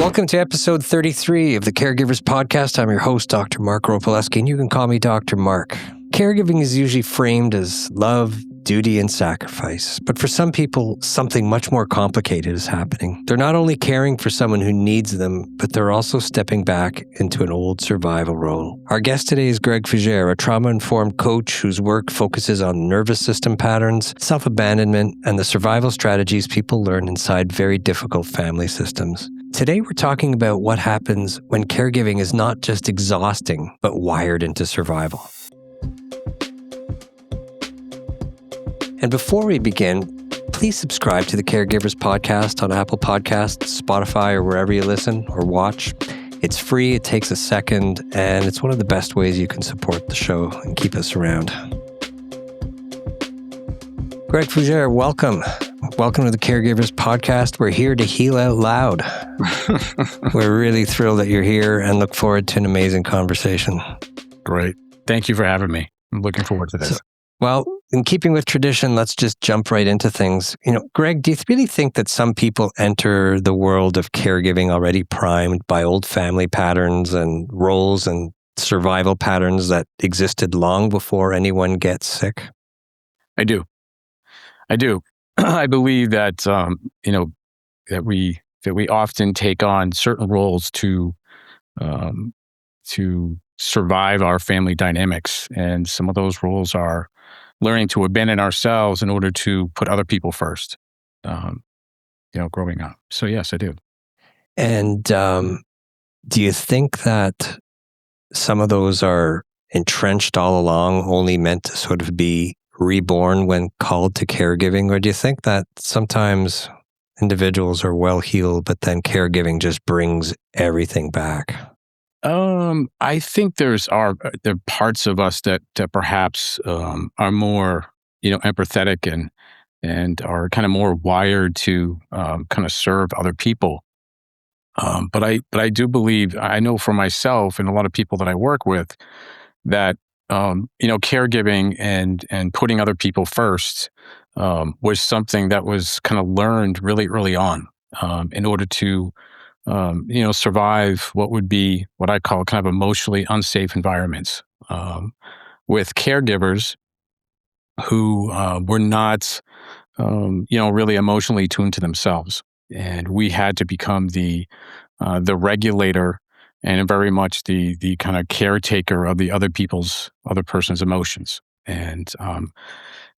Welcome to episode 33 of the Caregivers podcast. I'm your host, Dr. Mark Ropeleski, and you can call me Dr. Mark. Caregiving is usually framed as love, duty, and sacrifice. But for some people, something much more complicated is happening. They're not only caring for someone who needs them, but they're also stepping back into an old survival role. Our guest today is Greg Fougere, a trauma-informed coach whose work focuses on nervous system patterns, self-abandonment, and the survival strategies people learn inside very difficult family systems. Today, we're talking about what happens when caregiving is not just exhausting, but wired into survival. And before we begin, please subscribe to the Caregivers podcast on Apple Podcasts, Spotify, or wherever you listen or watch. It's free, it takes a second, and it's one of the best ways you can support the show and keep us around. Greg Fougere, welcome. Welcome to the Caregivers podcast. We're here to heal out loud. We're really thrilled that you're here and look forward to an amazing conversation. Great. Thank you for having me. I'm looking forward to this. Well, in keeping with tradition, let's just jump right into things. Greg, do you really think that some people enter the world of caregiving already primed by old family patterns and roles and survival patterns that existed long before anyone gets sick? I do. I believe that that we often take on certain roles to survive our family dynamics, and some of those roles are learning to abandon ourselves in order to put other people first. Growing up. So yes, I do. And do you think that some of those are entrenched all along, only meant to sort of be reborn when called to caregiving? Or do you think that sometimes individuals are well healed, but then caregiving just brings everything back? I think there are parts of us that perhaps are more, empathetic and are kind of more wired to kind of serve other people. But I do believe, I know for myself and a lot of people that I work with, that caregiving and putting other people first was something that was kind of learned really early on in order to survive what I call kind of emotionally unsafe environments with caregivers who were not, really emotionally tuned to themselves. And we had to become the regulator and very much the kind of caretaker of the other person's emotions. And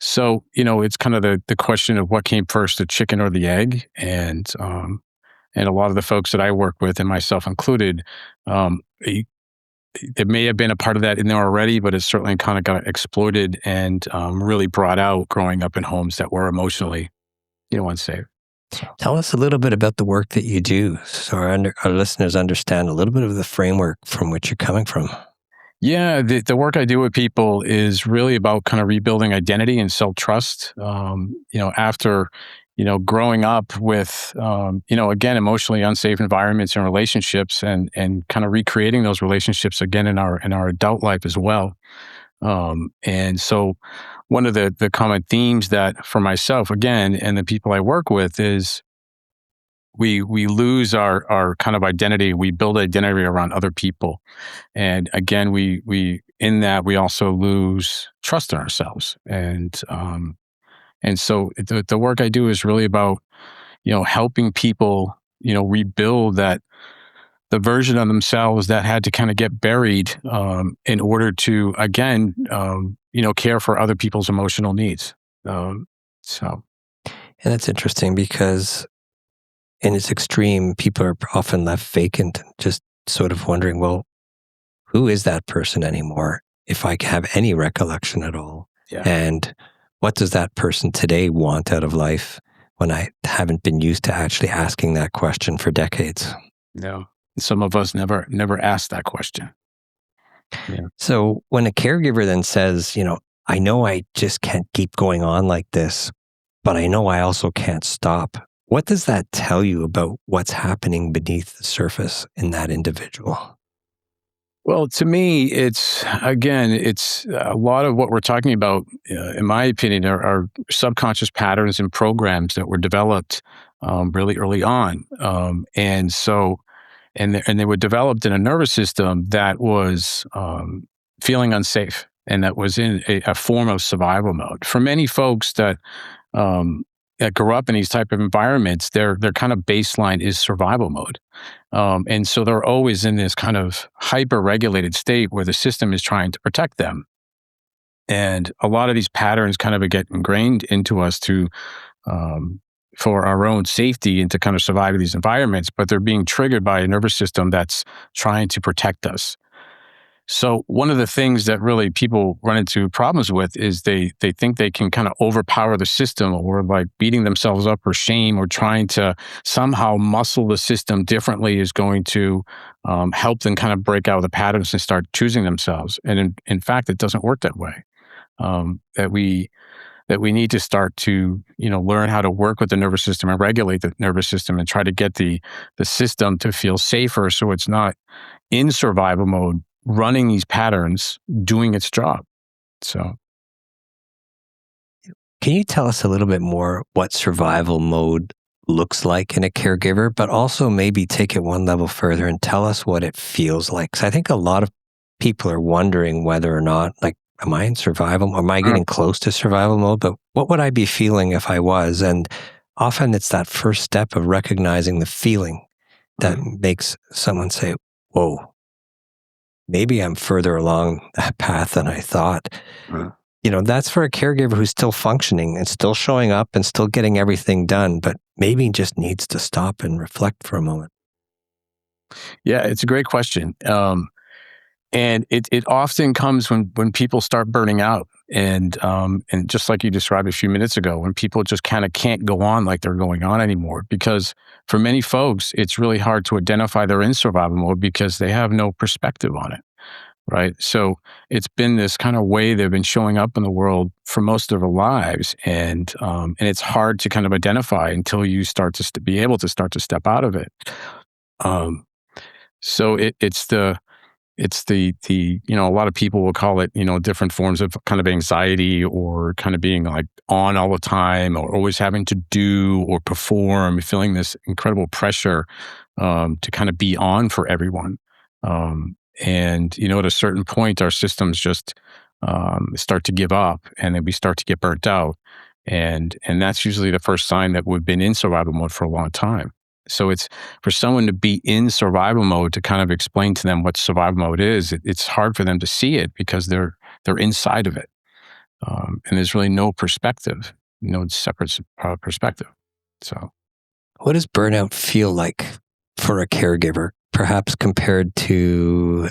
so, it's kind of the question of what came first, the chicken or the egg. And a lot of the folks that I work with, and myself included, there may have been a part of that in there already, but it certainly kind of got exploited and really brought out growing up in homes that were emotionally, unsafe. So. Tell us a little bit about the work that you do so our listeners understand a little bit of the framework from which you're coming from. Yeah, the work I do with people is really about kind of rebuilding identity and self-trust. After growing up with, again, emotionally unsafe environments and relationships, and kind of recreating those relationships again in our adult life as well. And so one of the common themes that for myself, again, and the people I work with is we lose our kind of identity. We build identity around other people. And again, we in that we also lose trust in ourselves. And so the work I do is really about, helping people, rebuild the version of themselves that had to kind of get buried in order to, again, care for other people's emotional needs. And that's interesting because in its extreme, people are often left vacant, just sort of wondering, well, who is that person anymore? If I have any recollection at all. Yeah. And what does that person today want out of life when I haven't been used to actually asking that question for decades? No. Some of us never asked that question. Yeah. So when a caregiver then says, I know I just can't keep going on like this, but I know I also can't stop. What does that tell you about what's happening beneath the surface in that individual? Well, to me, it's a lot of what we're talking about, in my opinion, are subconscious patterns and programs that were developed really early on. And so and they were developed in a nervous system that was feeling unsafe, and that was in a form of survival mode. For many folks that grew up in these type of environments, their kind of baseline is survival mode. And so they're always in this kind of hyper-regulated state where the system is trying to protect them. And a lot of these patterns kind of get ingrained into us for our own safety and to kind of survive in these environments, but they're being triggered by a nervous system that's trying to protect us. So one of the things that really people run into problems with is they think they can kind of overpower the system, or like beating themselves up for shame, or trying to somehow muscle the system differently is going to help them kind of break out of the patterns and start choosing themselves. And in fact, it doesn't work that way. That we need to start to, learn how to work with the nervous system and regulate the nervous system and try to get the system to feel safer, so it's not in survival mode, running these patterns, doing its job. So, can you tell us a little bit more what survival mode looks like in a caregiver, but also maybe take it one level further and tell us what it feels like? Because I think a lot of people are wondering whether or not, like, am I in survival? Am I getting close to survival mode? But what would I be feeling if I was? And often it's that first step of recognizing the feeling that makes someone say, whoa, maybe I'm further along that path than I thought. That's for a caregiver who's still functioning and still showing up and still getting everything done, but maybe just needs to stop and reflect for a moment. Yeah, it's a great question. And it often comes when people start burning out, and just like you described a few minutes ago, when people just kind of can't go on like they're going on anymore. Because for many folks, it's really hard to identify they're in survival mode because they have no perspective on it, right? So it's been this kind of way they've been showing up in the world for most of their lives, and it's hard to kind of identify until you start to be able to start to step out of it. So it's the a lot of people will call it, different forms of kind of anxiety, or kind of being like on all the time, or always having to do or perform, feeling this incredible pressure to kind of be on for everyone. And at a certain point, our systems just start to give up, and then we start to get burnt out. And that's usually the first sign that we've been in survival mode for a long time. So it's for someone to be in survival mode, to kind of explain to them what survival mode is. It's hard for them to see it because they're inside of it, and there's really no perspective, no separate perspective. So, what does burnout feel like for a caregiver, perhaps compared to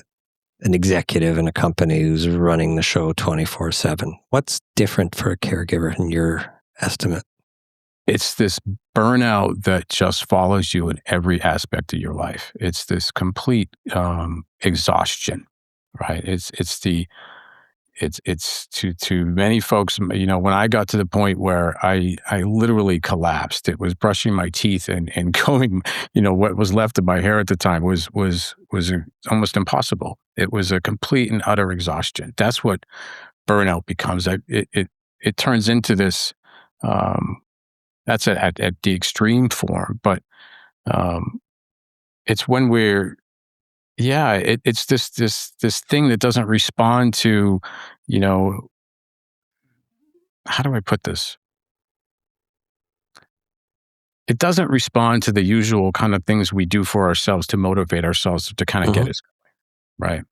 an executive in a company who's running the show 24/7? What's different for a caregiver in your estimate? It's this burnout that just follows you in every aspect of your life. It's this complete exhaustion, right? It's to many folks. When I got to the point where I literally collapsed, it was brushing my teeth and going. What was left of my hair at the time was almost impossible. It was a complete and utter exhaustion. That's what burnout becomes. It turns into this. That's at the extreme form, but it's when it's this thing that doesn't respond to, how do I put this? It doesn't respond to the usual kind of things we do for ourselves to motivate ourselves to kind of get us going, right?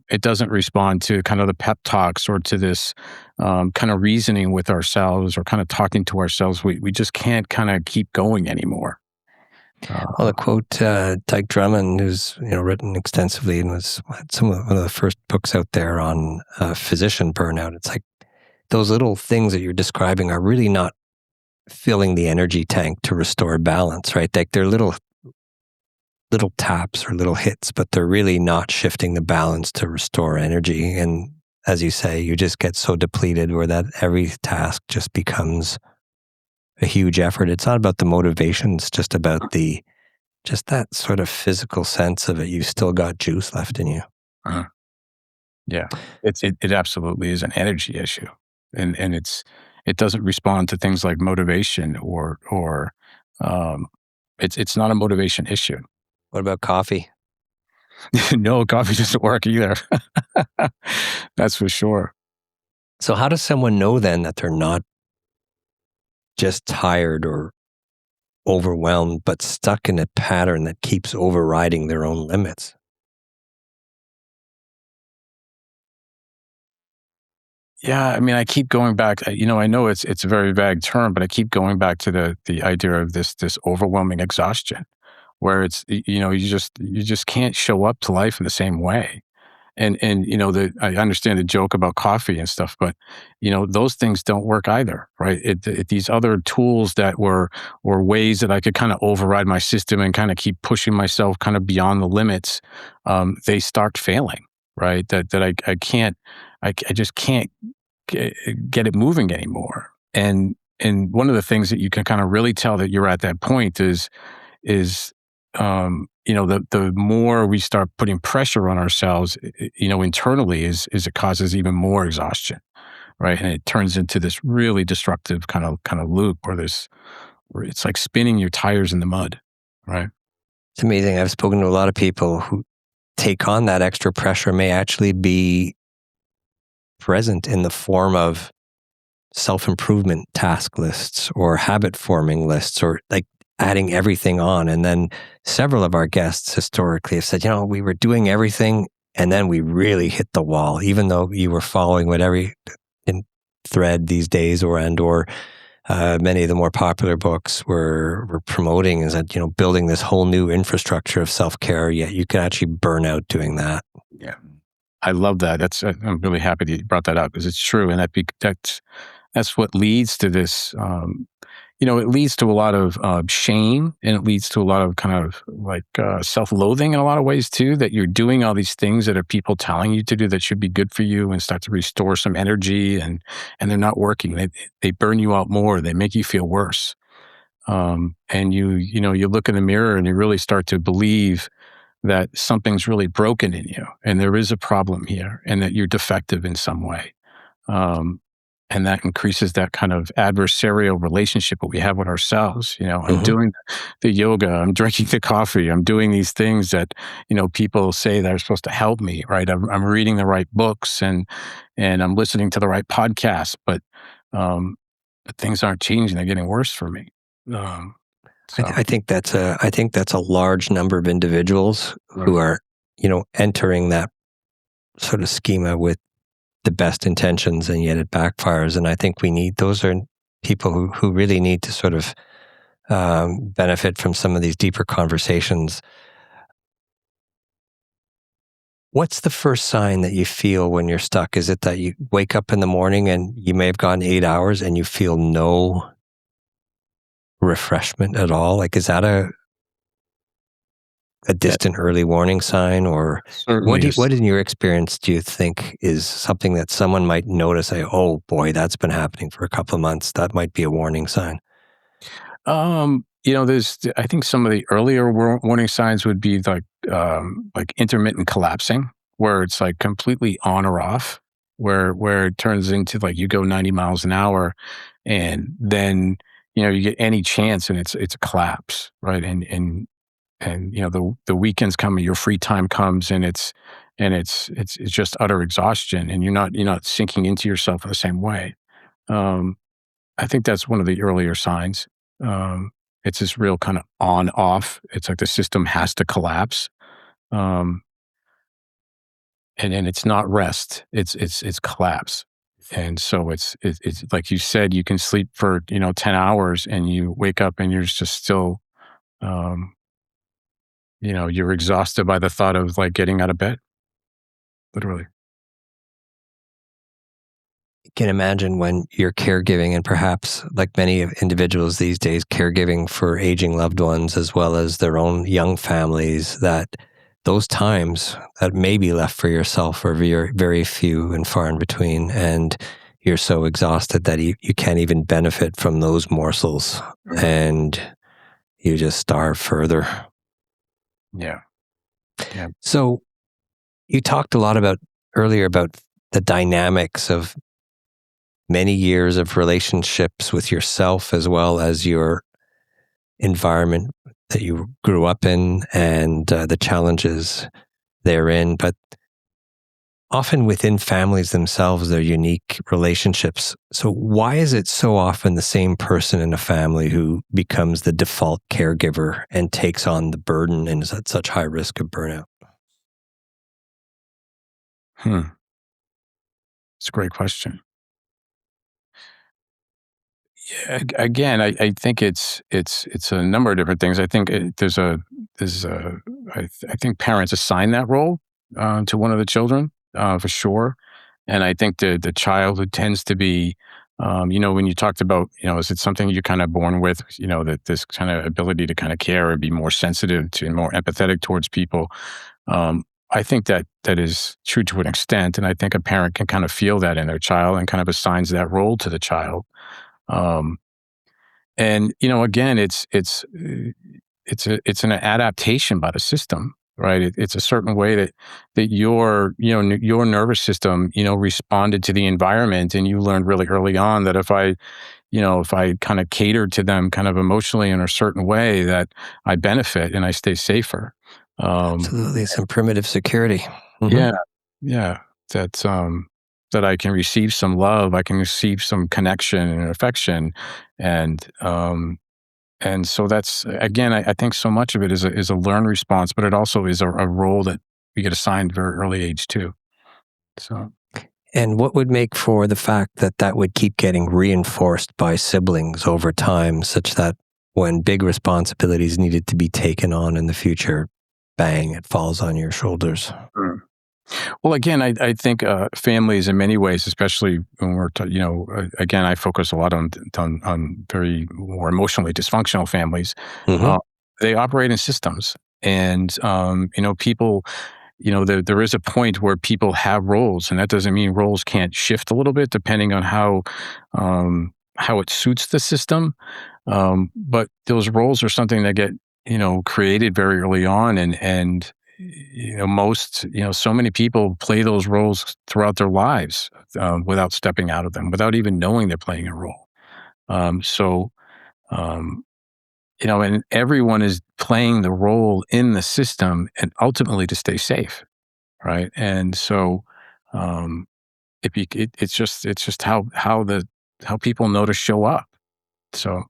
It doesn't respond to kind of the pep talks, or to this kind of reasoning with ourselves, or kind of talking to ourselves. We just can't kind of keep going anymore. Well, to quote Dyke Drummond, who's written extensively and had one of the first books out there on physician burnout, it's like those little things that you're describing are really not filling the energy tank to restore balance, right? Like they're little taps or little hits, but they're really not shifting the balance to restore energy. And as you say, you just get so depleted where that every task just becomes a huge effort. It's not about the motivation. It's just about that sort of physical sense of it. You still got juice left in you. Yeah, it absolutely is an energy issue, and it doesn't respond to things like motivation or it's not a motivation issue. What about coffee? No, coffee doesn't work either. That's for sure. So how does someone know then that they're not just tired or overwhelmed, but stuck in a pattern that keeps overriding their own limits? Yeah, I mean, I keep going back. I know it's a very vague term, but I keep going back to the idea of this overwhelming exhaustion, where you just can't show up to life in the same way. And I understand the joke about coffee and stuff, but those things don't work either, right? These other tools that were ways that I could kind of override my system and kind of keep pushing myself kind of beyond the limits, they start failing, right? That I can't, I just can't get it moving anymore. And one of the things that you can kind of really tell that you're at that point is the more we start putting pressure on ourselves, internally, is it causes even more exhaustion, right? And it turns into this really destructive kind of loop where it's like spinning your tires in the mud, right? It's amazing. I've spoken to a lot of people who take on that extra pressure may actually be present in the form of self-improvement task lists or habit forming lists, or like adding everything on. And then several of our guests historically have said, we were doing everything and then we really hit the wall, even though you were following whatever in thread these days or many of the more popular books were promoting, is that, building this whole new infrastructure of self-care, yet you could actually burn out doing that. Yeah. I love that. I'm really happy that you brought that up, because it's true. And that's what leads to this, it leads to a lot of shame, and it leads to a lot of kind of like self-loathing in a lot of ways too, that you're doing all these things that are people telling you to do that should be good for you and start to restore some energy, and they're not working. They burn you out more. They make you feel worse. And you look in the mirror and you really start to believe that something's really broken in you and there is a problem here and that you're defective in some way. And that increases that kind of adversarial relationship that we have with ourselves. I'm doing the yoga, I'm drinking the coffee, I'm doing these things that, people say that are supposed to help me, right? I'm reading the right books and I'm listening to the right podcasts, but things aren't changing. They're getting worse for me. So. I think that's a large number of individuals who are, entering that sort of schema with the best intentions, and yet it backfires. And I think those are people who really need to sort of benefit from some of these deeper conversations. What's the first sign that you feel when you're stuck? Is it that you wake up in the morning and you may have gone 8 hours and you feel no refreshment at all? Like, is that a distant early warning sign? Or what in your experience do you think is something that someone might notice, say, oh boy, that's been happening for a couple of months, that might be a warning sign? I think some of the earlier warning signs would be like intermittent collapsing, where it's like completely on or off, where it turns into like you go 90 miles an hour and then you get any chance and it's a collapse, right? And the weekends come and your free time comes and it's just utter exhaustion, and you're not sinking into yourself in the same way. I think that's one of the earlier signs. It's this real kind of on off. It's like the system has to collapse. And it's not rest. It's collapse. And so it's like you said, you can sleep for 10 hours and you wake up and you're just still you're exhausted by the thought of like getting out of bed. Literally. You can imagine when you're caregiving, and perhaps like many individuals these days, caregiving for aging loved ones as well as their own young families, that those times that may be left for yourself are very, very few and far in between. And you're so exhausted that you can't even benefit from those morsels, and you just starve further. Yeah. So you talked a lot earlier about the dynamics of many years of relationships with yourself as well as your environment, that you grew up in and the challenges therein, but often within families themselves, they're unique relationships. So why is it so often the same person in a family who becomes the default caregiver and takes on the burden and is at such high risk of burnout? It's a great question. Yeah, again, I think it's a number of different things. I think there's a I think parents assign that role to one of the children for sure, and I think the childhood tends to be, when you talked about, is it something you're kind of born with, that this kind of ability to kind of care and be more sensitive to and more empathetic towards people. I think that is true to an extent, and I think a parent can kind of feel that in their child and kind of assigns that role to the child. Um, and again, it's an adaptation by the system, right? It's a certain way that your nervous system responded to the environment, and you learned really early on that if I kind of catered to them kind of emotionally in a certain way, that I benefit and I stay safer. Absolutely. Some primitive security. Mhm. Yeah, yeah. That that I can receive some love, I can receive some connection and affection, and so that's again, I think so much of it is a learned response, but it also is a role that we get assigned very early age too. So And what would make for the fact that that would keep getting reinforced by siblings over time, such that when big responsibilities needed to be taken on in the future, bang, it falls on your shoulders? mm. Well, again, I think families in many ways, especially when again, I focus a lot on very more emotionally dysfunctional families. Hmm. Uh, they operate in systems, and people. There is a point where people have roles, and that doesn't mean roles can't shift a little bit depending on how it suits the system. But those roles are something that get created very early on, and so many people play those roles throughout their lives without stepping out of them, without even knowing they're playing a role. So, um, and everyone is playing the role in the system and ultimately to stay safe, right? And so, um, it's just how people know to show up. So,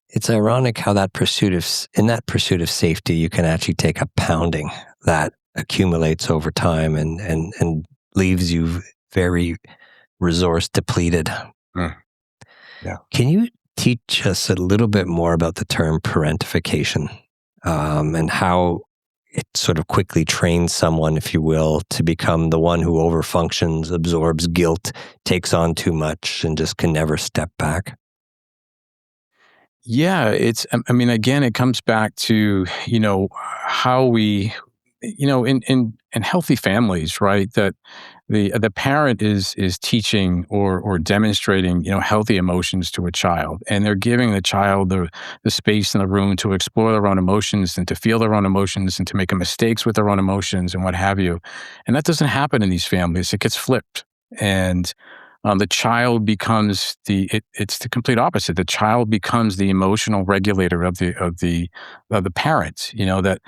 It's ironic how in that pursuit of safety, you can actually take a pounding that accumulates over time and leaves you very resource depleted. mm, yeah. Can you teach us a little bit more about the term parentification, and how it sort of quickly trains someone, if you will, to become the one who overfunctions, absorbs guilt, takes on too much, and just can never step back? Yeah, I mean, again, it comes back to, how we, in healthy families, right? That the parent is teaching or demonstrating, healthy emotions to a child, and they're giving the child the space in the room to explore their own emotions and to feel their own emotions and to make mistakes with their own emotions and what have you. And that doesn't happen in these families. It gets flipped. And the child becomes it's the complete opposite. The child becomes the emotional regulator of the parent. That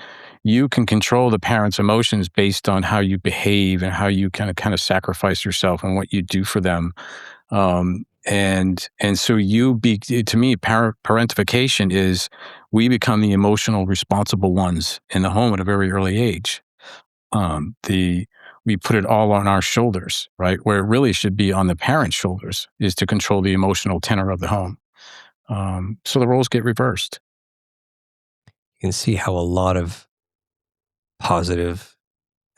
you can control the parent's emotions based on how you behave and how you kind of sacrifice yourself and what you do for them. And so to me, parentification is we become the emotional responsible ones in the home at a very early age. The We put it all on our shoulders, right? Where it really should be on the parent's shoulders is to control the emotional tenor of the home. So the roles get reversed. You can see how a lot of positive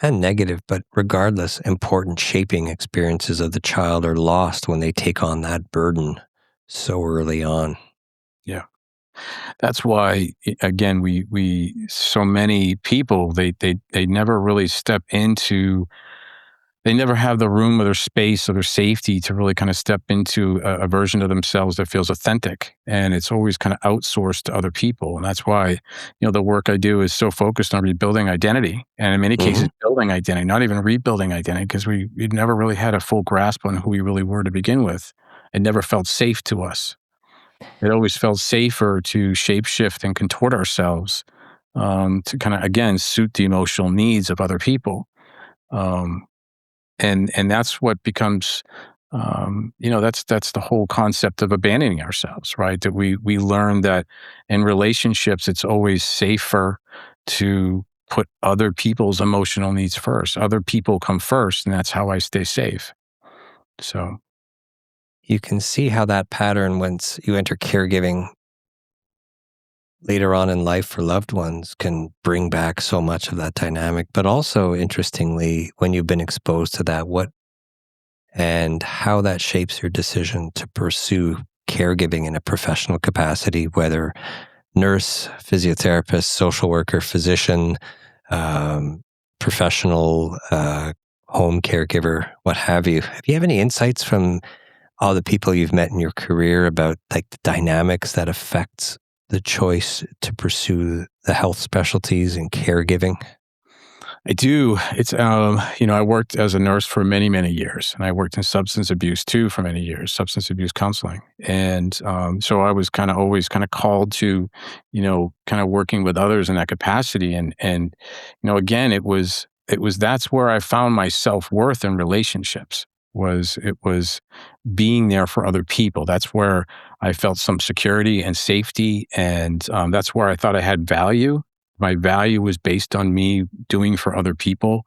and negative, but regardless, important shaping experiences of the child are lost when they take on that burden so early on. Yeah. That's why, again, we so many people, they never really step into, they never have the room or their space or their safety to really kind of step into a version of themselves that feels authentic. And it's always kind of outsourced to other people. And that's why, the work I do is so focused on rebuilding identity. And in many cases, Hmm. building identity, not even rebuilding identity, because we never really had a full grasp on who we really were to begin with. It never felt safe to us. It always felt safer to shapeshift and contort ourselves to kind of, again, suit the emotional needs of other people. Um, and that's what becomes, that's the whole concept of abandoning ourselves, right? That we learn that in relationships, it's always safer to put other people's emotional needs first. Other people come first, and that's how I stay safe. So, You can see how that pattern, once you enter caregiving later on in life for loved ones, can bring back so much of that dynamic. But also, interestingly, when you've been exposed to that, what and how that shapes your decision to pursue caregiving in a professional capacity, whether nurse, physiotherapist, social worker, physician, um, professional, home caregiver, what have you. Have you have any insights from all the people you've met in your career about like the dynamics that affects the choice to pursue the health specialties in caregiving? I do. I worked as a nurse for many, many years, and I worked in substance abuse too for many years, substance abuse counseling. And so I was kind of always kind of called to, kind of working with others in that capacity. And again, that's where I found my self-worth in relationships. It was being there for other people. That's where I felt some security and safety, and that's where I thought I had value. My value was based on me doing for other people.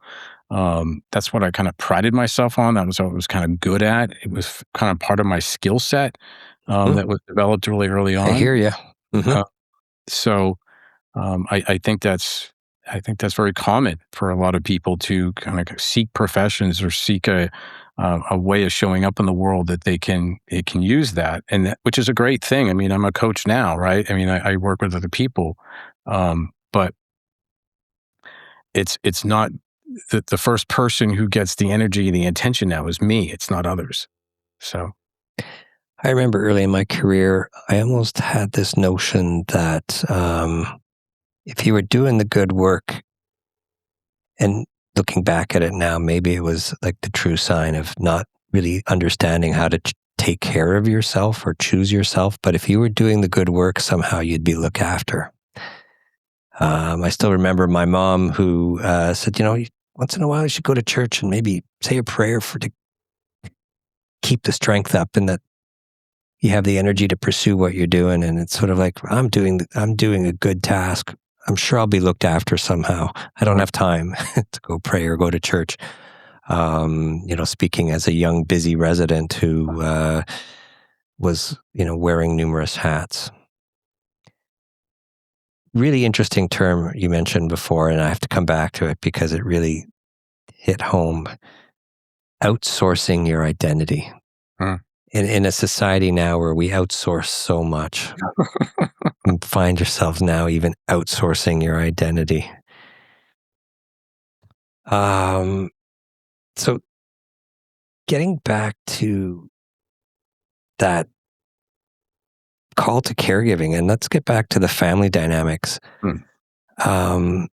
That's what I kind of prided myself on. That was what I was kind of good at. It was kind of part of my skill set Hmm. that was developed really early I on. hear you. Uh, so I think that's very common for a lot of people to kind of seek professions or seek a way of showing up in the world that they can use that, and which is a great thing. I mean, I'm a coach now, right? I mean, I work with other people, but it's not the first person who gets the energy and the attention now is me. It's not others. So I remember early in my career, I almost had this notion that if you were doing the good work, and looking back at it now, maybe it was like the true sign of not really understanding how to take care of yourself or choose yourself. But if you were doing the good work, somehow you'd be looked after. I still remember my mom who said, once in a while you should go to church and maybe say a prayer to keep the strength up, and that you have the energy to pursue what you're doing. And it's sort of like, I'm doing a good task. I'm sure I'll be looked after somehow. I don't have time to go pray or go to church. Speaking as a young, busy resident who was, wearing numerous hats. Really interesting term you mentioned before, and I have to come back to it because it really hit home. Outsourcing your identity. mm. In a society now where we outsource so much, you find yourself now even outsourcing your identity. So getting back to that call to caregiving, and let's get back to the family dynamics. Mm.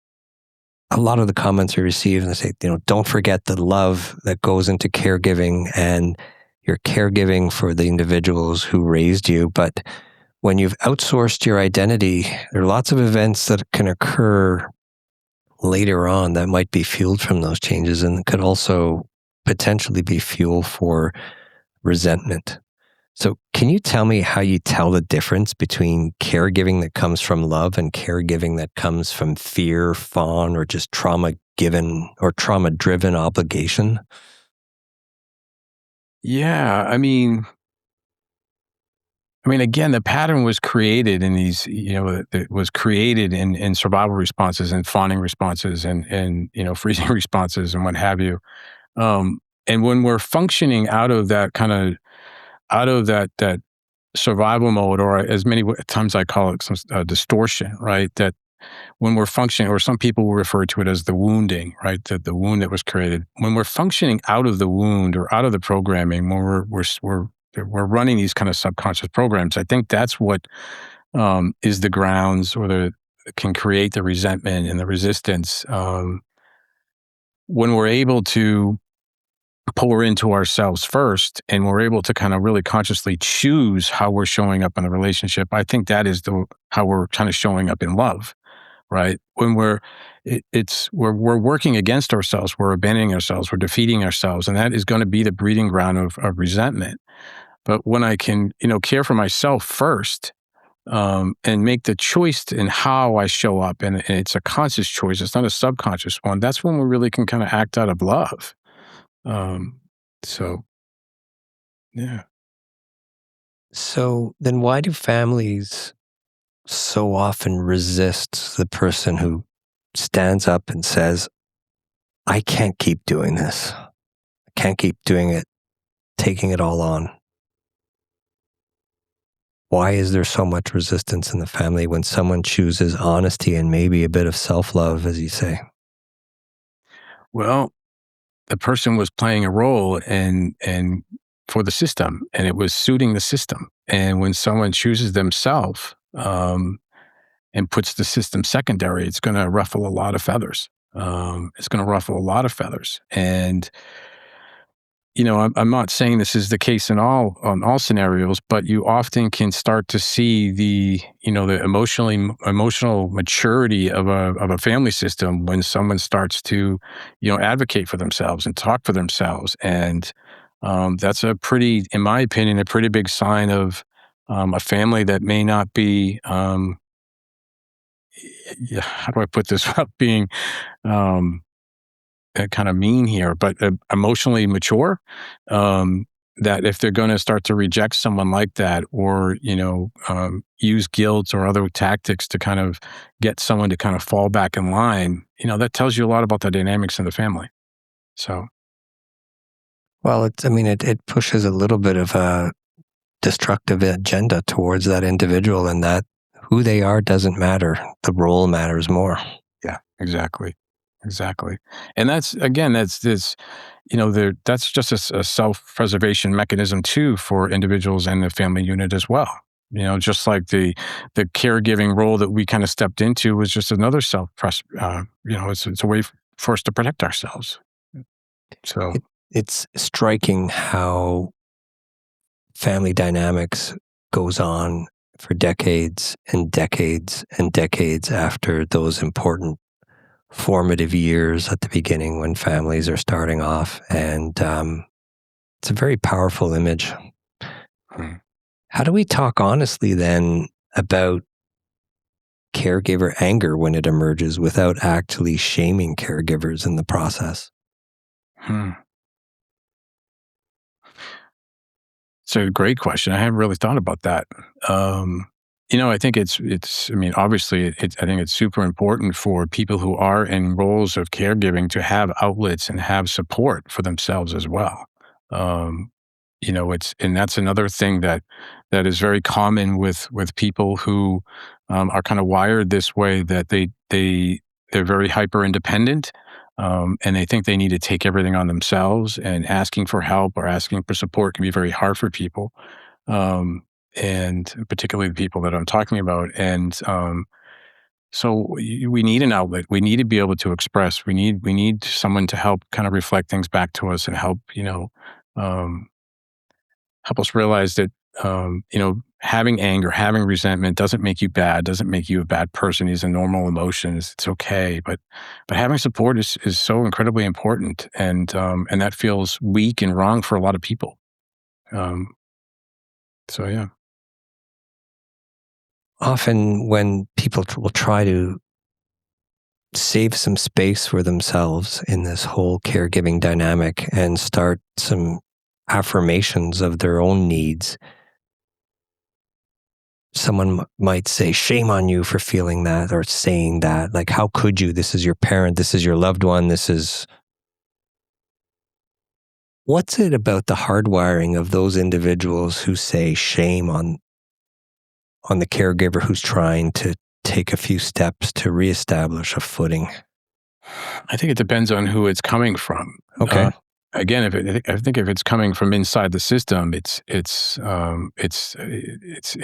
A lot of the comments we receive, and they say, don't forget the love that goes into caregiving, and you're caregiving for the individuals who raised you. But when you've outsourced your identity, there are lots of events that can occur later on that might be fueled from those changes, and could also potentially be fuel for resentment. So can you tell me how you tell the difference between caregiving that comes from love and caregiving that comes from fear, fawn, or just trauma-given or trauma-driven obligation? Yeah, again, the pattern was created in these, it was created in survival responses and fawning responses and freezing responses and what have you. And when we're functioning out of that survival mode, or as many times I call it some distortion, right? That when we're functioning, or some people will refer to it as the wounding, right? The wound that was created. When we're functioning out of the wound or out of the programming, when we're running these kind of subconscious programs, I think that's what is the grounds, or can create the resentment and the resistance. When we're able to pour into ourselves first, and we're able to kind of really consciously choose how we're showing up in a relationship, I think that is how we're kind of showing up in love, right? When we're working against ourselves, we're abandoning ourselves, we're defeating ourselves, and that is going to be the breeding ground of resentment. But when I can, care for myself first, and make the choice in how I show up, and it's a conscious choice, it's not a subconscious one, that's when we really can kind of act out of love. Um, so, yeah. So then why do families so often resist the person who stands up and says, I can't keep doing this. I can't keep doing it, taking it all on. Why is there so much resistance in the family when someone chooses honesty and maybe a bit of self-love, as you say? Well, the person was playing a role and for the system, and it was suiting the system. And when someone chooses themselves, and puts the system secondary, it's going to ruffle a lot of feathers. It's going to ruffle a lot of feathers. And I'm not saying this is the case in all scenarios, but you often can start to see the emotional maturity of a family system when someone starts to advocate for themselves and talk for themselves, and that's in my opinion, a pretty big sign of a family that may not be. Yeah, how do I put this without being um, kind of mean here, but emotionally mature. That if they're going to start to reject someone like that, or use guilt or other tactics to kind of get someone to kind of fall back in line, that tells you a lot about the dynamics in the family. So, Well, it pushes a little bit of a destructive agenda towards that individual, and that who they are doesn't matter. The role matters more. yeah, exactly. Exactly. And that's this, that's just a self-preservation mechanism too for individuals and the family unit as well. Just like the caregiving role that we kind of stepped into was just another it's a way for us to protect ourselves. So, It's striking how family dynamics goes on for decades and decades and decades after those important formative years at the beginning when families are starting off. And it's a very powerful image. mm, How do we talk honestly then about caregiver anger when it emerges without actually shaming caregivers in the process? hmm. It's a great question. I haven't really thought about that. I think I mean, obviously, I think it's super important for people who are in roles of caregiving to have outlets and have support for themselves as well. Um, and that's another thing that is very common with people who are kind of wired this way, that they're very hyper independent, and they think they need to take everything on themselves, and asking for help or asking for support can be very hard for people, and particularly the people that I'm talking about. And so we need an outlet. We need to be able to express. We need someone to help kind of reflect things back to us and um, help us realize that having anger, having resentment doesn't make you bad, doesn't make you a bad person. These are normal emotions. It's okay, but having support is so incredibly important, and that feels weak and wrong for a lot of people. Um, so yeah. Often, when people will try to save some space for themselves in this whole caregiving dynamic and start some affirmations of their own needs, someone might say, shame on you for feeling that or saying that. Like, how could you? This is your parent. This is your loved one. What's it about the hardwiring of those individuals who say shame on the caregiver who's trying to take a few steps to reestablish a footing? I think it depends on who it's coming from. Okay. Again, I think if it's coming from inside the system, it's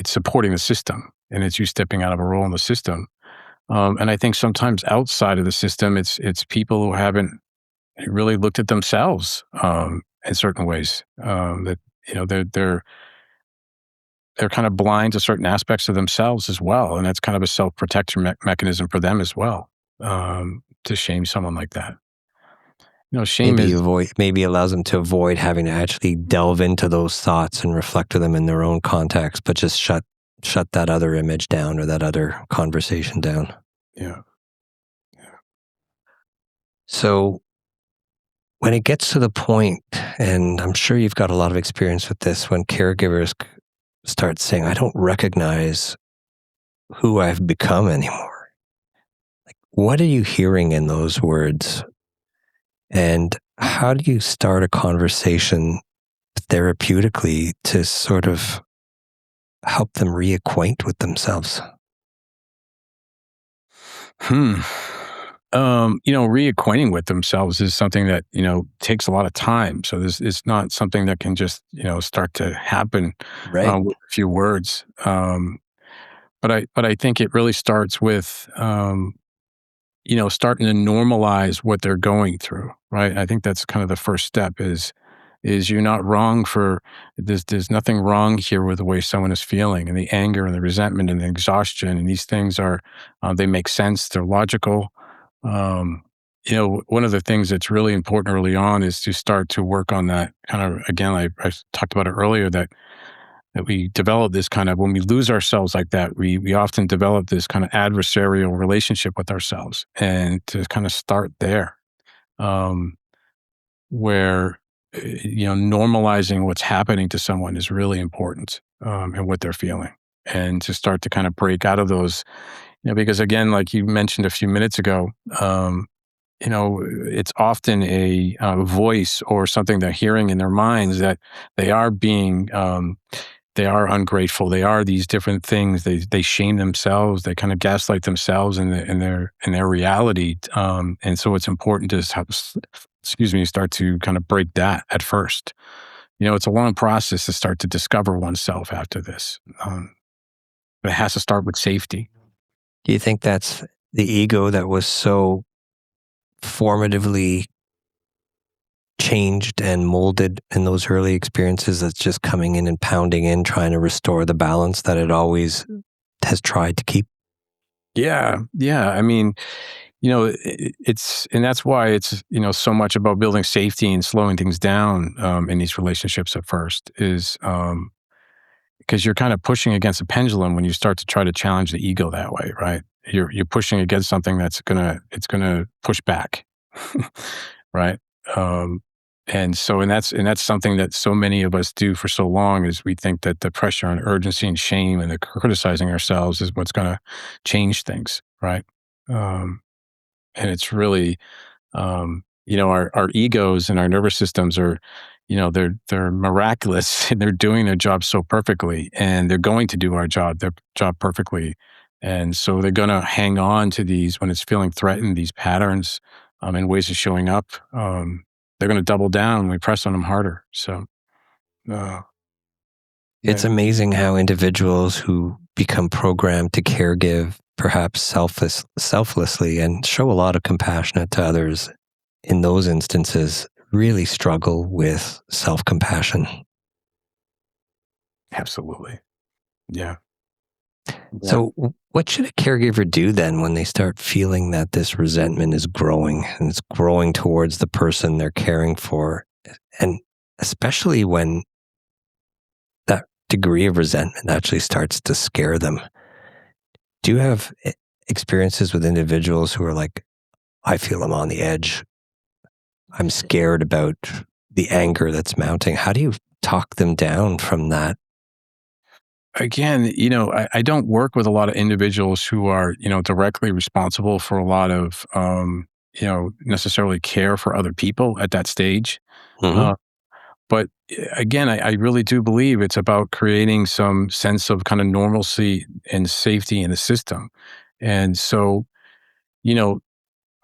supporting the system, and it's you stepping out of a role in the system. And I think sometimes outside of the system, it's people who haven't really looked at themselves in certain ways. That they're kind of blind to certain aspects of themselves as well, and that's kind of a self-protection mechanism for them as well. To shame someone like that, shame is Maybe allows them to avoid having to actually delve into those thoughts and reflect to them in their own context, but just shut that other image down or that other conversation down. yeah. So when it gets to the point, and I'm sure you've got a lot of experience with this, when caregivers start saying, I don't recognize who I've become anymore. Like, what are you hearing in those words? And how do you start a conversation therapeutically to sort of help them reacquaint with themselves? Reacquainting with themselves is something that, takes a lot of time. So this is not something that can just, start to happen Right. with a few words. But I think it really starts with, starting to normalize what they're going through, right? I think that's kind of the first step is you're not wrong for there's nothing wrong here with the way someone is feeling, and the anger and the resentment and the exhaustion, and these things are they make sense, they're logical. One of the things that's really important early on is to start to work on that kind of, again, I talked about it earlier, that we develop this kind of, when we lose ourselves like that, we often develop this kind of adversarial relationship with ourselves, and to kind of start there. Where normalizing what's happening to someone is really important, and what they're feeling, and to start to kind of break out of those, because again, like you mentioned a few minutes ago, it's often a voice or something they're hearing in their minds, that they are being they are ungrateful, they are these different things, they shame themselves, they kind of gaslight themselves in their reality, and so it's important to start to kind of break that at first. It's a long process to start to discover oneself after this, but it has to start with safety. Do you think that's the ego that was so formatively changed and molded in those early experiences, that's just coming in and pounding in, trying to restore the balance that it always has tried to keep? Yeah, yeah. I mean, and that's why it's, so much about building safety and slowing things down in these relationships at first, is because you're kind of pushing against a pendulum when you start to try to challenge the ego that way, right? You're pushing against something it's gonna push back, right? Um, and that's something that so many of us do for so long, is we think that the pressure and urgency and shame and the criticizing ourselves is what's going to change things, right? And it's really, our egos and our nervous systems are, they're miraculous, and they're doing their job so perfectly, and they're going to do their job perfectly. And so they're going to hang on to these when it's feeling threatened, these patterns, and ways of showing up. They're going to double down when we press on them harder. So, It's yeah. amazing how individuals who become programmed to caregive, perhaps selflessly, and show a lot of compassion to others, in those instances, really struggle with self-compassion. Absolutely. Yeah. So, what should a caregiver do then when they start feeling that this resentment is growing, and it's growing towards the person they're caring for? And especially when that degree of resentment actually starts to scare them. Do you have experiences with individuals who are like, I feel I'm on the edge, I'm scared about the anger that's mounting? How do you talk them down from that? Again, I don't work with a lot of individuals who are, directly responsible for a lot of, necessarily care for other people at that stage. Mm-hmm. Uh, but again, I really do believe it's about creating some sense of kind of normalcy and safety in the system. And so, you know,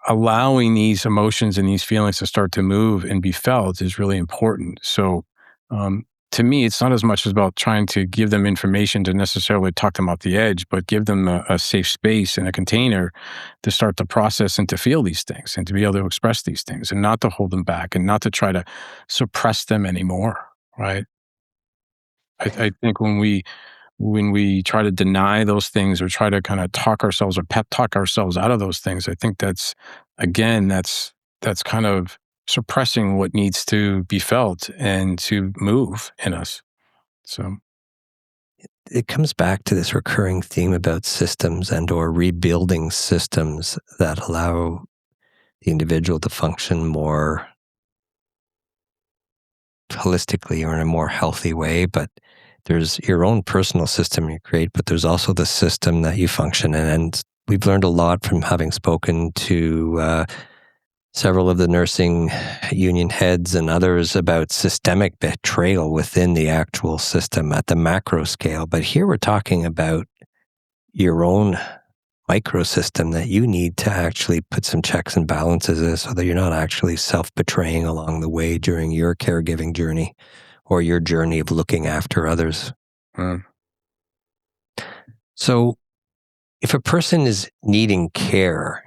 allowing these emotions and these feelings to start to move and be felt is really important. So, um, to me, it's not as much about trying to give them information to necessarily talk them off the edge, but give them a safe space and a container to start to process and to feel these things and to be able to express these things and not to hold them back and not to try to suppress them anymore, right? I think when we try to deny those things or try to kind of talk ourselves or pep talk ourselves out of those things, I think that's kind of suppressing what needs to be felt and to move in us. So It comes back to this recurring theme about systems and or rebuilding systems that allow the individual to function more holistically or in a more healthy way. But there's your own personal system you create, but there's also the system that you function in. And we've learned a lot from having spoken to several of the nursing union heads and others about systemic betrayal within the actual system at the macro scale. But here we're talking about your own microsystem that you need to actually put some checks and balances in so that you're not actually self-betraying along the way during your caregiving journey or your journey of looking after others. So if a person is needing care,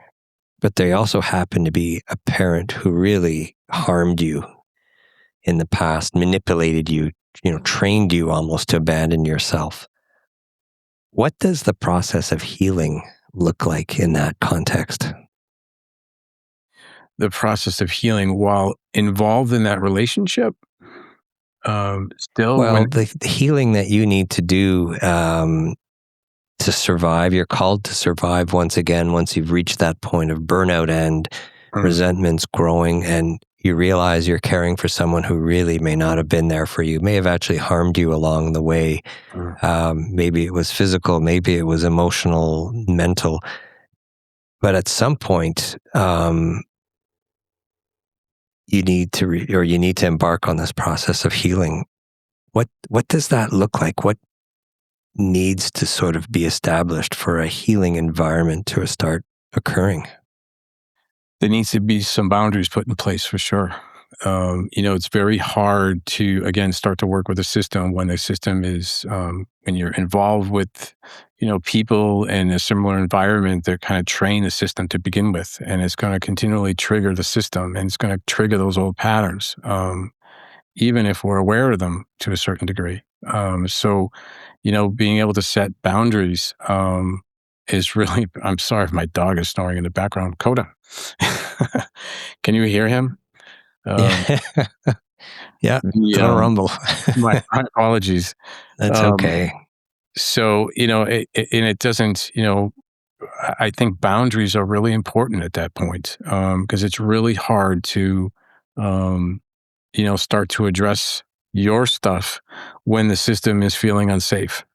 but they also happen to be a parent who really harmed you in the past, manipulated you, trained you almost to abandon yourself, what does the process of healing look like in that context? The process of healing while involved in that relationship, the healing that you need to do to survive, you're called to survive once again, once you've reached that point of burnout and resentments growing, and you realize you're caring for someone who really may not have been there for you, may have actually harmed you along the way. Maybe it was physical, maybe it was emotional, mental. But at some point, you need to embark on this process of healing. What does that look like? What needs to sort of be established for a healing environment to start occurring? There needs to be some boundaries put in place for sure. It's very hard to, again, start to work with a system when the system is, when you're involved with, people in a similar environment that kind of train the system to begin with. And it's going to continually trigger the system and it's going to trigger those old patterns, even if we're aware of them to a certain degree. So, being able to set boundaries is really, I'm sorry if my dog is snoring in the background. Coda, can you hear him? Yeah, it's a rumble. my apologies. That's okay. So, it doesn't, I think boundaries are really important at that point, because it's really hard to, start to address your stuff when the system is feeling unsafe.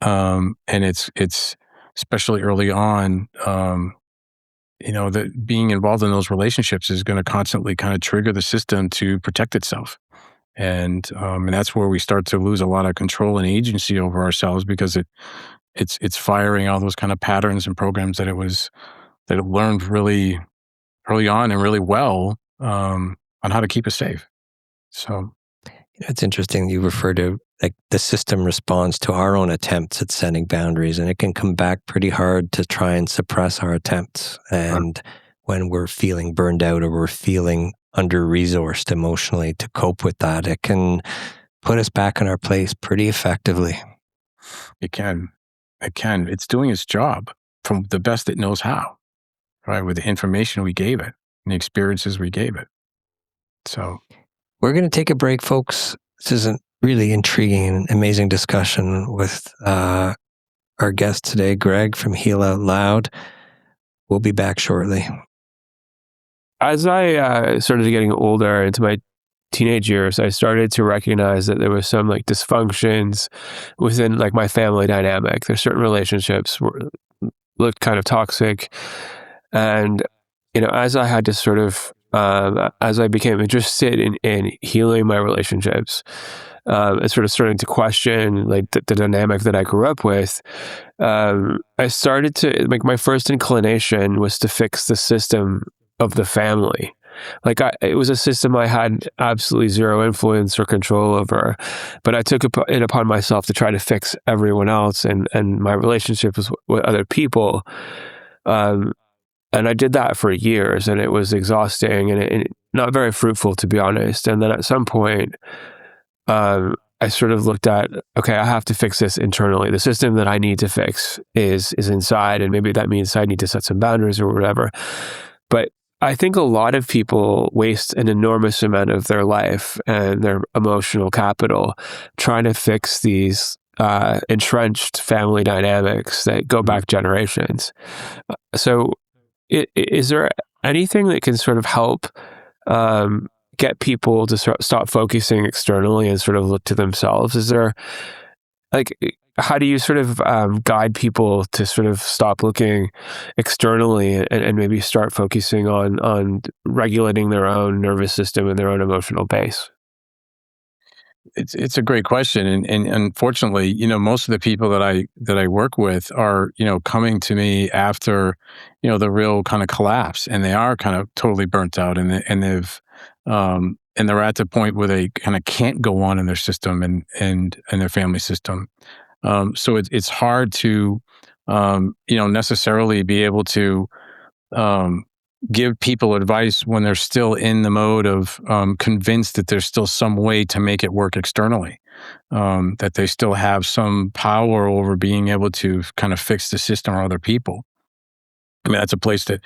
And it's especially early on, that being involved in those relationships is going to constantly kind of trigger the system to protect itself. And that's where we start to lose a lot of control and agency over ourselves, because it's firing all those kind of patterns and programs that it learned really early on and really well on how to keep us safe. So it's interesting you refer to like the system responds to our own attempts at setting boundaries, and it can come back pretty hard to try and suppress our attempts. And when we're feeling burned out or we're feeling under-resourced emotionally to cope with that, it can put us back in our place pretty effectively. It can. It's doing its job from the best it knows how, right? With the information we gave it and the experiences we gave it. So we're going to take a break, folks. This is a really intriguing and amazing discussion with our guest today, Greg from Heal Out Loud. We'll be back shortly. As I started getting older into my teenage years, I started to recognize that there was some like dysfunctions within like my family dynamic. There's certain relationships looked kind of toxic, and as I had to sort of as I became interested in healing my relationships, and sort of starting to question like the dynamic that I grew up with, I started to like my first inclination was to fix the system of the family. Like it was a system I had absolutely zero influence or control over, but I took it upon myself to try to fix everyone else and my relationships with other people. And I did that for years, and it was exhausting and not very fruitful, to be honest. And then at some point, I sort of looked at, okay, I have to fix this internally. The system that I need to fix is inside, and maybe that means I need to set some boundaries or whatever. But I think a lot of people waste an enormous amount of their life and their emotional capital trying to fix these entrenched family dynamics that go back generations. So is there anything that can sort of help get people to stop focusing externally and sort of look to themselves? Is there, like, how do you sort of guide people to sort of stop looking externally and maybe start focusing on regulating their own nervous system and their own emotional base? It's a great question, and unfortunately, most of the people that I work with are, coming to me after, the real kind of collapse, and they are kind of totally burnt out, and they're at the point where they kind of can't go on in their system and their family system. So it's hard to, necessarily be able to give people advice when they're still in the mode of convinced that there's still some way to make it work externally, that they still have some power over being able to kind of fix the system or other people. I mean, that's a place that,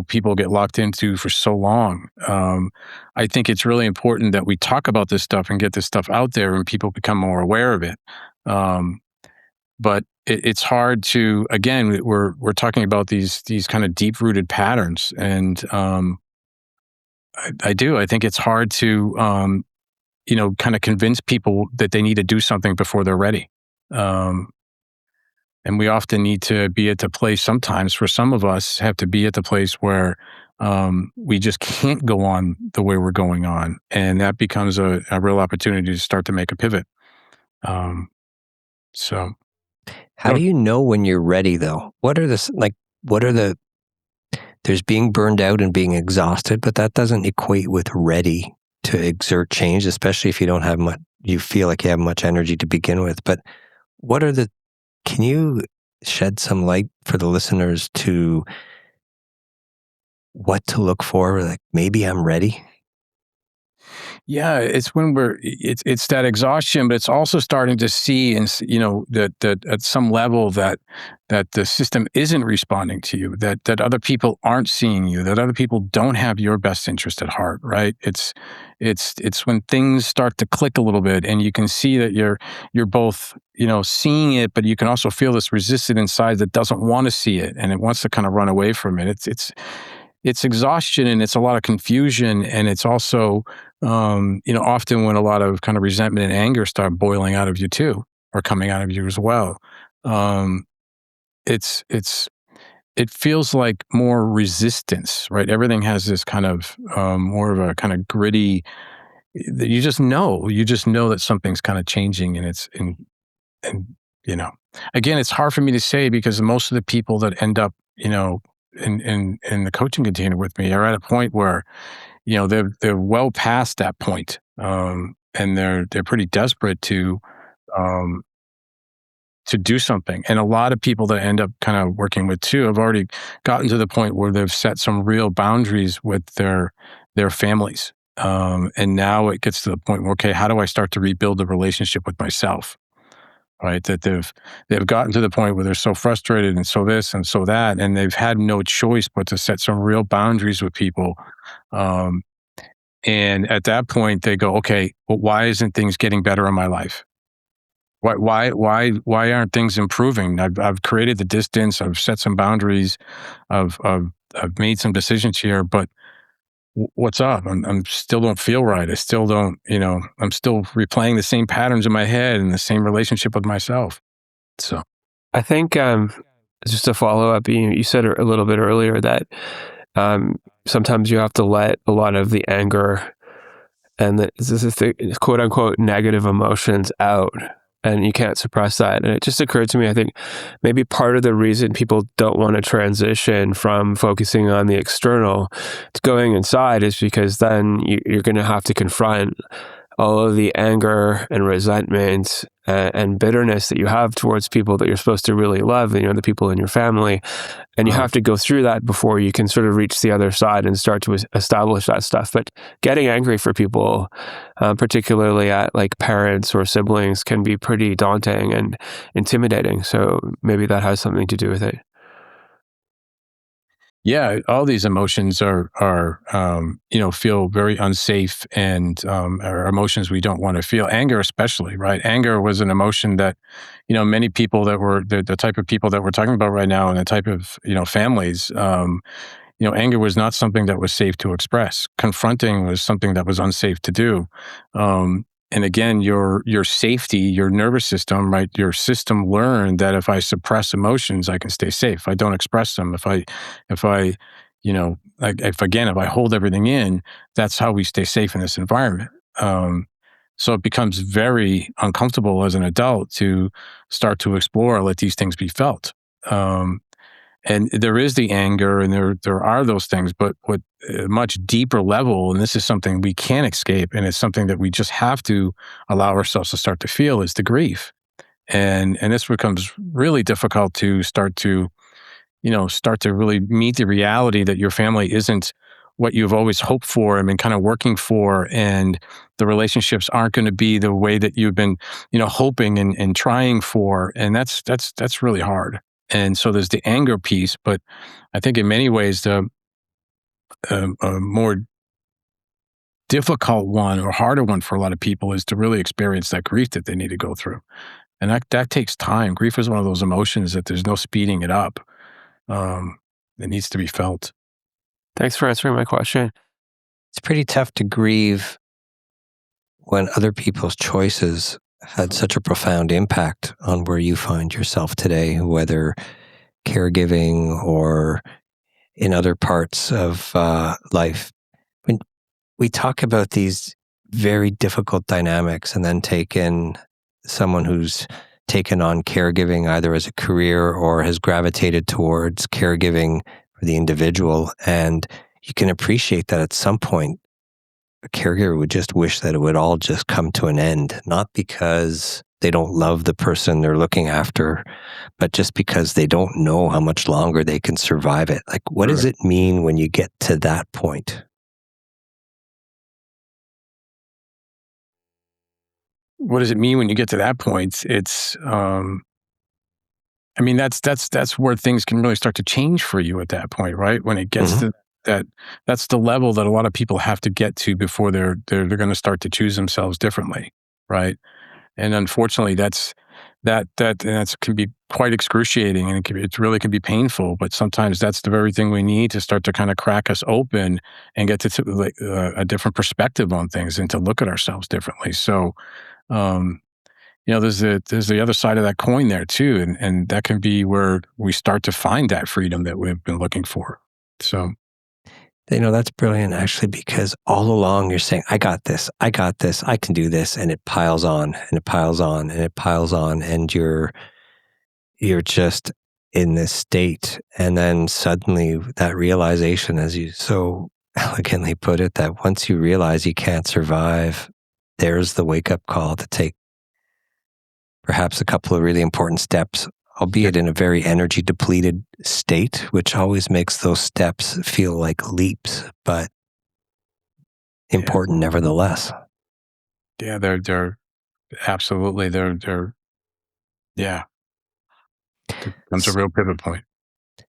people get locked into for so long. I think it's really important that we talk about this stuff and get this stuff out there and people become more aware of it. But it's hard to, again, we're talking about these kind of deep-rooted patterns. And I think it's hard to, kind of convince people that they need to do something before they're ready. And we often need to be at the place, sometimes for some of us, have to be at the place where we just can't go on the way we're going on. And that becomes a real opportunity to start to make a pivot. So how do you know when you're ready, though? There's being burned out and being exhausted, but that doesn't equate with ready to exert change, especially if you don't have much, you feel like you have much energy to begin with. But can you shed some light for the listeners to what to look for? Like, maybe I'm ready. Yeah, it's when it's that exhaustion, but it's also starting to see, and that at some level that the system isn't responding to you, that other people aren't seeing you, that other people don't have your best interest at heart, right? It's when things start to click a little bit, and you can see that you're both seeing it, but you can also feel this resistance inside that doesn't want to see it, and it wants to kind of run away from it. It's exhaustion, and it's a lot of confusion, and it's also often when a lot of kind of resentment and anger start boiling out of you too, or coming out of you as well. It feels like more resistance, right? Everything has this kind of more of a kind of gritty. You just know that something's kind of changing, and again, it's hard for me to say because most of the people that end up in the coaching container with me are at a point where they're well past that point, and they're pretty desperate to do something. And a lot of people that I end up kind of working with too have already gotten to the point where they've set some real boundaries with their families, and now it gets to the point where, okay, how do I start to rebuild the relationship with myself? Right, that they've gotten to the point where they're so frustrated and so this and so that, and they've had no choice but to set some real boundaries with people. And at that point, they go, okay, well, why isn't things getting better in my life? Why aren't things improving? I've created the distance. I've set some boundaries. I've made some decisions here, but what's up? I'm still don't feel right. I still don't, I'm still replaying the same patterns in my head and the same relationship with myself. So I think just to follow up, you said a little bit earlier that sometimes you have to let a lot of the anger and the quote unquote negative emotions out. and you can't suppress that. And it just occurred to me, I think maybe part of the reason people don't want to transition from focusing on the external to going inside is because then you're going to have to confront all of the anger and resentment and bitterness that you have towards people that you're supposed to really love, the people in your family. And you have to go through that before you can sort of reach the other side and start to establish that stuff. But getting angry for people, particularly at like parents or siblings, can be pretty daunting and intimidating. So maybe that has something to do with it. Yeah, all these emotions are feel very unsafe and are emotions we don't want to feel. Anger, especially, right? Anger was an emotion that, many people that were the type of people that we're talking about right now, and the type of families. Anger was not something that was safe to express. Confronting was something that was unsafe to do. And again, your safety, your nervous system, right? Your system learned that if I suppress emotions, I can stay safe. If I don't express them, if I hold everything in, that's how we stay safe in this environment. So it becomes very uncomfortable as an adult to start to explore, let these things be felt. And there is the anger, and there are those things, but what a much deeper level, and this is something we can't escape, and it's something that we just have to allow ourselves to start to feel, is the grief. And this becomes really difficult to start to really meet the reality that your family isn't what you've always hoped for and been kind of working for, and the relationships aren't going to be the way that you've been, hoping and trying for, and that's really hard. And so there's the anger piece, but I think in many ways a more difficult one or harder one for a lot of people is to really experience that grief that they need to go through, and that takes time. Grief is one of those emotions that there's no speeding it up. It needs to be felt. Thanks for answering my question. It's pretty tough to grieve when other people's choices had such a profound impact on where you find yourself today, whether caregiving or in other parts of life. When we talk about these very difficult dynamics and then take in someone who's taken on caregiving either as a career or has gravitated towards caregiving for the individual, and you can appreciate that at some point a caregiver would just wish that it would all just come to an end, not because they don't love the person they're looking after, but just because they don't know how much longer they can survive it. Like, what does it mean when you get to that point? What does it mean when you get to that point? It's, that's where things can really start to change for you at that point, right? When it gets to that's the level that a lot of people have to get to before they're going to start to choose themselves differently, right? And unfortunately, that can be quite excruciating, and it really can be painful. But sometimes that's the very thing we need to start to kind of crack us open and get to a different perspective on things and to look at ourselves differently. So, there's the other side of that coin there too, and that can be where we start to find that freedom that we've been looking for. So. That's brilliant, actually, because all along you're saying, I got this, I can do this, and it piles on, and it piles on, and it piles on, and you're just in this state. And then suddenly that realization, as you so elegantly put it, that once you realize you can't survive, there's the wake-up call to take perhaps a couple of really important steps, albeit in a very energy depleted state, which always makes those steps feel like leaps, but important nevertheless. Yeah, they're absolutely, yeah. It becomes a real pivot point.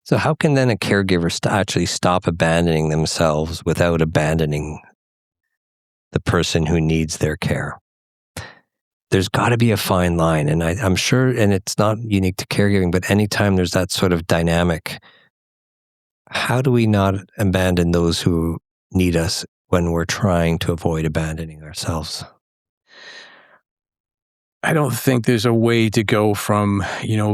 So how can then a caregiver actually stop abandoning themselves without abandoning the person who needs their care? There's got to be a fine line. And I'm sure, and it's not unique to caregiving, but anytime there's that sort of dynamic, how do we not abandon those who need us when we're trying to avoid abandoning ourselves? I don't think there's a way to go from,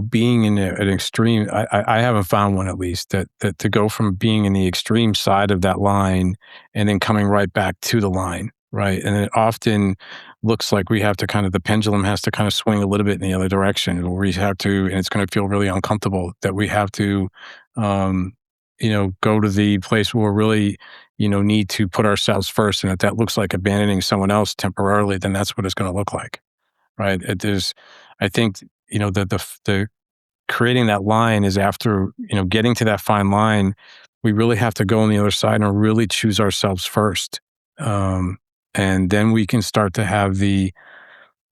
being in an extreme, I haven't found one, at least, that to go from being in the extreme side of that line and then coming right back to the line, right? And it often looks like we have to the pendulum has to kind of swing a little bit in the other direction, or we have to, and it's going to feel really uncomfortable, that we have to, go to the place where we really, need to put ourselves first. And if that looks like abandoning someone else temporarily, then that's what it's going to look like. Right. I think, the creating that line is after, getting to that fine line, we really have to go on the other side and really choose ourselves first. And then we can start to have the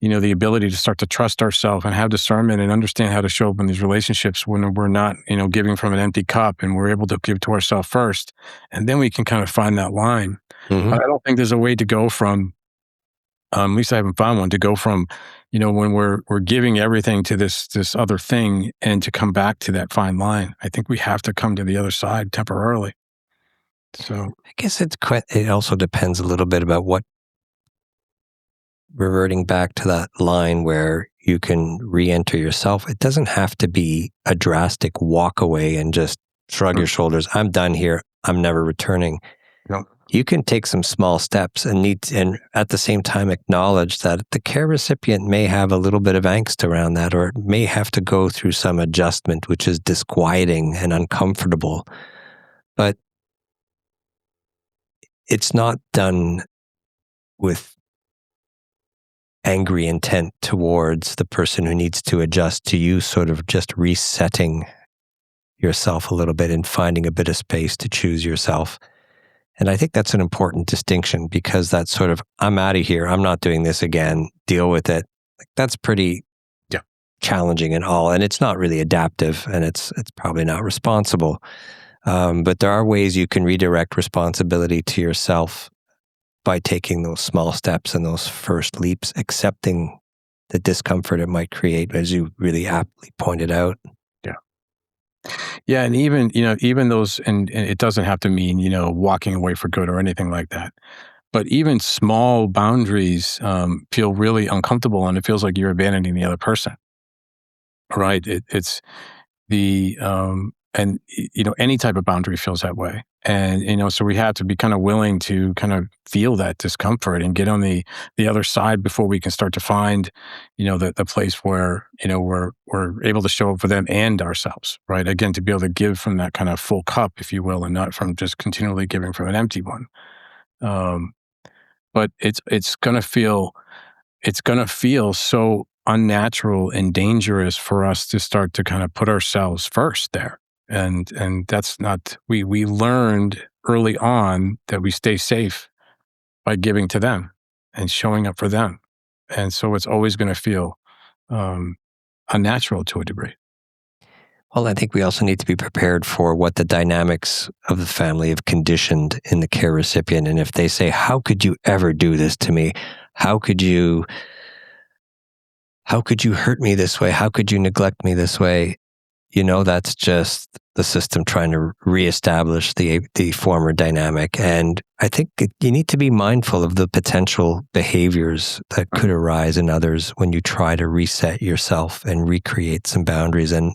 ability to start to trust ourselves and have discernment and understand how to show up in these relationships when we're not, giving from an empty cup, and we're able to give to ourselves first. And then we can kind of find that line. Mm-hmm. I don't think there's a way to go from, at least I haven't found one, to go from, when we're giving everything to this other thing, and to come back to that fine line. I think we have to come to the other side temporarily. So I guess it also depends a little bit about what, reverting back to that line where you can re-enter yourself. It doesn't have to be a drastic walk away and just shrug your shoulders. I'm done here. I'm never returning. No. You can take some small steps and at the same time acknowledge that the care recipient may have a little bit of angst around that, or may have to go through some adjustment, which is disquieting and uncomfortable. But it's not done with angry intent towards the person who needs to adjust to you, sort of just resetting yourself a little bit and finding a bit of space to choose yourself. And I think that's an important distinction, because that's sort of, I'm out of here, I'm not doing this again, deal with it. That's pretty challenging and all, and it's not really adaptive, and it's probably not responsible. But there are ways you can redirect responsibility to yourself by taking those small steps and those first leaps, accepting the discomfort it might create, as you really aptly pointed out. Yeah, and even those, and it doesn't have to mean, walking away for good or anything like that. But even small boundaries feel really uncomfortable, and it feels like you're abandoning the other person. Right? It's the and any type of boundary feels that way, and so we have to be kind of willing to kind of feel that discomfort and get on the other side before we can start to find the place where we're able to show up for them and ourselves, right? Again, to be able to give from that kind of full cup, if you will, and not from just continually giving from an empty one. But it's gonna feel so unnatural and dangerous for us to start to kind of put ourselves first there. And that's not, we learned early on that we stay safe by giving to them and showing up for them. And so it's always going to feel unnatural to a degree. Well, I think we also need to be prepared for what the dynamics of the family have conditioned in the care recipient. And if they say, how could you ever do this to me? How could you hurt me this way? How could you neglect me this way? That's just the system trying to reestablish the former dynamic. And I think you need to be mindful of the potential behaviors that could arise in others when you try to reset yourself and recreate some boundaries, and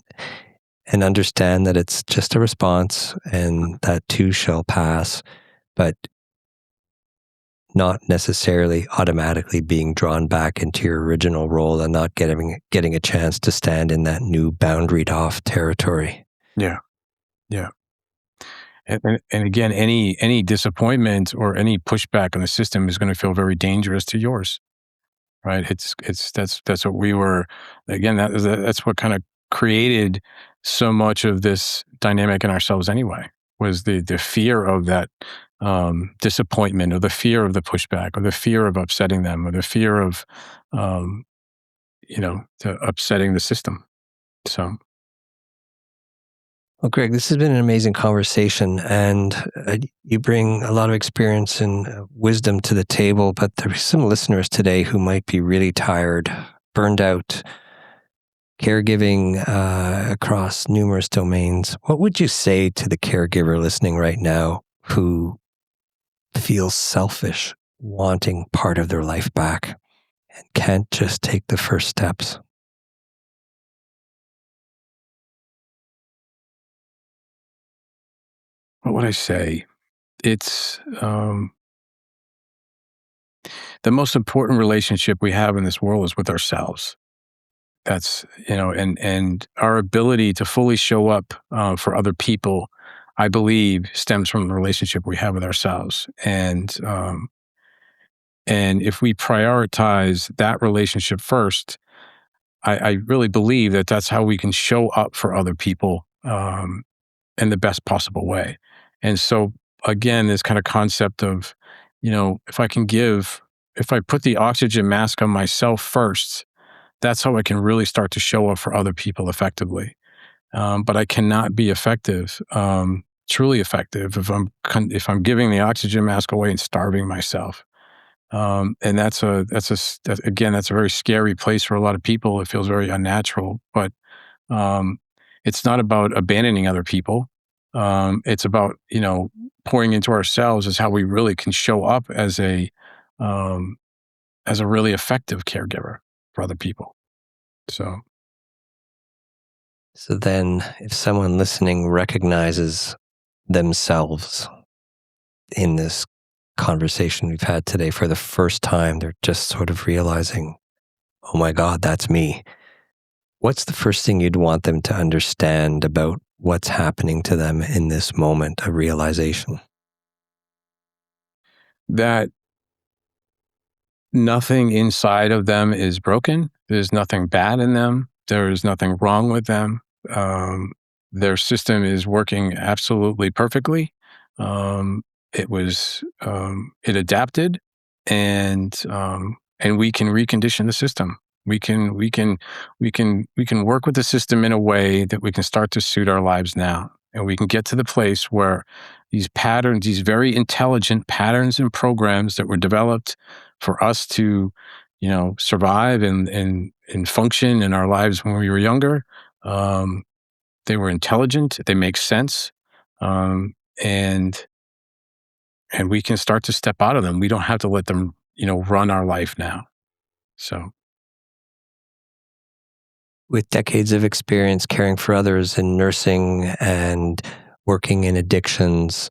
understand that it's just a response, and that too shall pass, but not necessarily automatically being drawn back into your original role, and not getting a chance to stand in that new boundaried off territory. Yeah. And again, any disappointment or any pushback on the system is going to feel very dangerous to yours, right? That's what we were, again, that's what kind of created so much of this dynamic in ourselves anyway, was the fear of that disappointment, or the fear of the pushback, or the fear of upsetting them, or the fear of upsetting the system. So, well, Greg, this has been an amazing conversation, and you bring a lot of experience and wisdom to the table, but there are some listeners today who might be really tired, burned out, caregiving across numerous domains. What would you say to the caregiver listening right now who feels selfish, wanting part of their life back, and can't just take the first steps? what would I say? It's the most important relationship we have in this world is with ourselves. That's, and our ability to fully show up for other people, I believe, stems from the relationship we have with ourselves. And if we prioritize that relationship first, I really believe that that's how we can show up for other people in the best possible way. And so, again, this kind of concept of, if I put the oxygen mask on myself first, that's how I can really start to show up for other people effectively. But I cannot be effective, truly effective, if I'm giving the oxygen mask away and starving myself. And that's a very scary place for a lot of people. It feels very unnatural, but it's not about abandoning other people. It's about, pouring into ourselves is how we really can show up as a really effective caregiver for other people. So then if someone listening recognizes themselves in this conversation we've had today for the first time, they're just sort of realizing, oh my God, that's me. What's the first thing you'd want them to understand about what's happening to them in this moment of realization? That nothing inside of them is broken. There's nothing bad in them. There is nothing wrong with them. Their system is working absolutely perfectly. It adapted, and we can recondition the system. We can work with the system in a way that we can start to suit our lives now, and we can get to the place where these patterns, these very intelligent patterns and programs that were developed for us to, survive and function in our lives when we were younger. They were intelligent. They make sense, and we can start to step out of them. We don't have to let them, run our life now. So, with decades of experience caring for others in nursing and working in addictions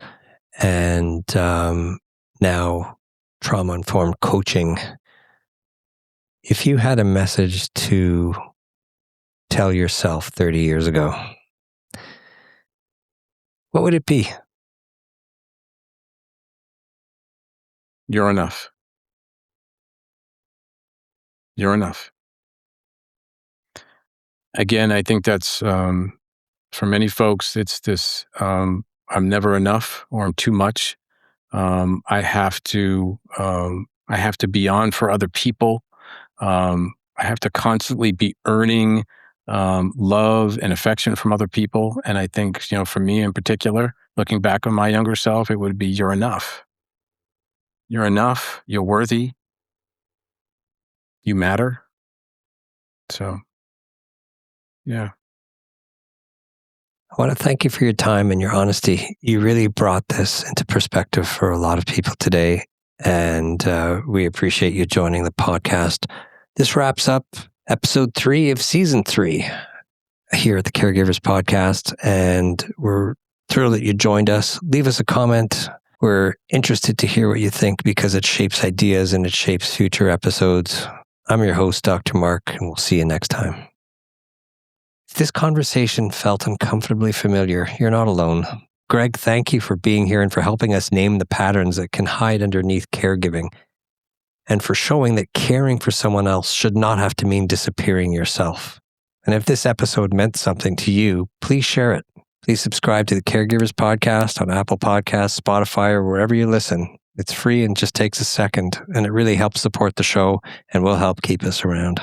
and now trauma-informed coaching, if you had a message to tell yourself 30 years ago, what would it be? You're enough. You're enough. Again, I think that's, for many folks, it's this, I'm never enough, or I'm too much. I have to be on for other people. I have to constantly be earning love and affection from other people. And I think, for me in particular, looking back on my younger self, it would be, you're enough. You're enough. You're worthy. You matter. So, yeah. I want to thank you for your time and your honesty. You really brought this into perspective for a lot of people today, and we appreciate you joining the podcast. This wraps up episode 3 of season 3 here at the Caregivers podcast, and we're thrilled that you joined us. Leave us a comment. We're interested to hear what you think because it shapes ideas and it shapes future episodes. I'm your host, Dr. Mark, and we'll see you next time. If this conversation felt uncomfortably familiar, you're not alone. Greg, thank you for being here and for helping us name the patterns that can hide underneath caregiving, and for showing that caring for someone else should not have to mean disappearing yourself. And if this episode meant something to you, please share it. Please subscribe to the Caregivers podcast on Apple Podcasts, Spotify, or wherever you listen. It's free and just takes a second, and it really helps support the show and will help keep us around.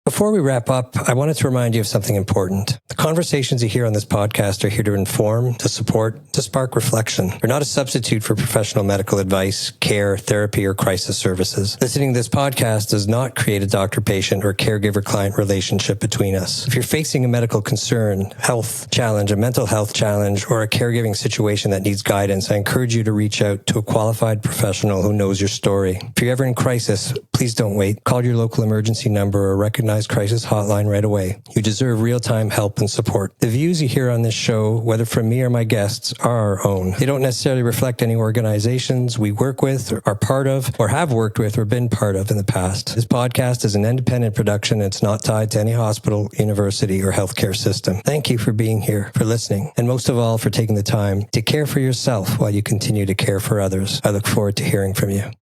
Before we wrap up, I wanted to remind you of something important. The conversations you hear on this podcast are here to inform, to support, to spark reflection. They're not a substitute for professional medical advice, care, therapy, or crisis services. Listening to this podcast does not create a doctor-patient or caregiver-client relationship between us. If you're facing a medical concern, health challenge, a mental health challenge, or a caregiving situation that needs guidance, I encourage you to reach out to a qualified professional who knows your story. If you're ever in crisis, please don't wait. Call your local emergency number or recognize organized crisis hotline right away. You deserve real-time help and support. The views you hear on this show, whether from me or my guests, are our own. They don't necessarily reflect any organizations we work with, or are part of, or have worked with, or been part of in the past. This podcast is an independent production. It's not tied to any hospital, university, or healthcare system. Thank you for being here, for listening, and most of all, for taking the time to care for yourself while you continue to care for others. I look forward to hearing from you.